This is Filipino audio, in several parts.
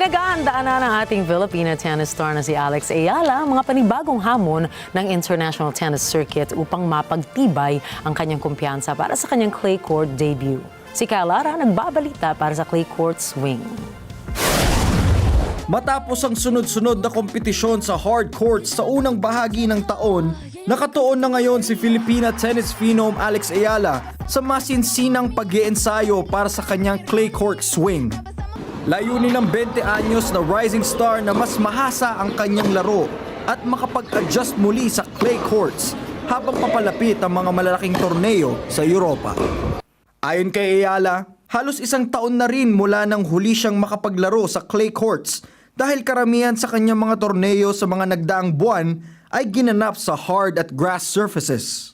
Pinag-aandaan na ng ating Filipina tennis star na si Alex Ayala ang mga panibagong hamon ng International Tennis Circuit upang mapagtibay ang kanyang kumpiyansa para sa kanyang clay court debut. Si Kyle Lara nagbabalita para sa clay court swing. Matapos ang sunod-sunod na kompetisyon sa hard courts sa unang bahagi ng taon, nakatuon na ngayon si Filipina tennis phenom Alex Ayala sa masinsinang pag-iensayo para sa kanyang clay court swing. Layunin ng 20 anyos na rising star na mas mahasa ang kanyang laro at makapag-adjust muli sa clay courts habang papalapit ang mga malalaking torneo sa Europa. Ayon kay Ayala, halos isang taon na rin mula nang huli siyang makapaglaro sa clay courts dahil karamihan sa kanyang mga torneo sa mga nagdaang buwan ay ginanap sa hard at grass surfaces.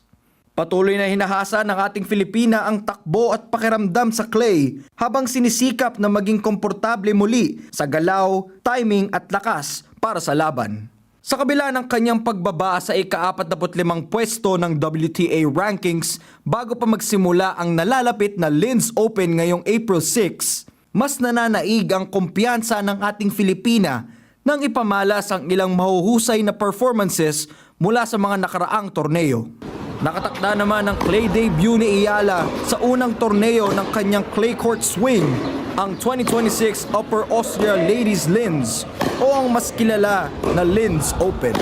Patuloy na hinahasa ng ating Filipina ang takbo at pakiramdam sa clay habang sinisikap na maging komportable muli sa galaw, timing at lakas para sa laban. Sa kabila ng kanyang pagbaba sa ika-45 pwesto ng WTA rankings bago pa magsimula ang nalalapit na Linz Open ngayong April 6, mas nananaig ang kumpiyansa ng ating Filipina nang ipamalas ang ilang mahuhusay na performances mula sa mga nakaraang torneo. Nakatakda naman ang clay debut ni Ayala sa unang torneo ng kanyang clay court swing, ang 2026 Upper Austria Ladies Linz o ang mas kilala na Linz Open.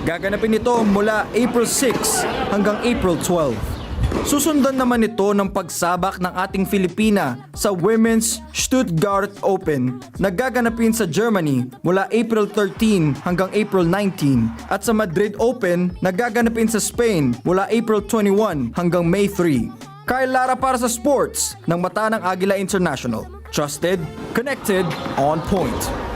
Gaganapin ito mula April 6 hanggang April 12. Susundan naman ito ng pagsabak ng ating Filipina sa Women's Stuttgart Open na gaganapin sa Germany mula April 13 hanggang April 19 at sa Madrid Open na gaganapin sa Spain mula April 21 hanggang May 3. Kyle Lara para sa sports ng mata ng Agila International. Trusted, connected, on point.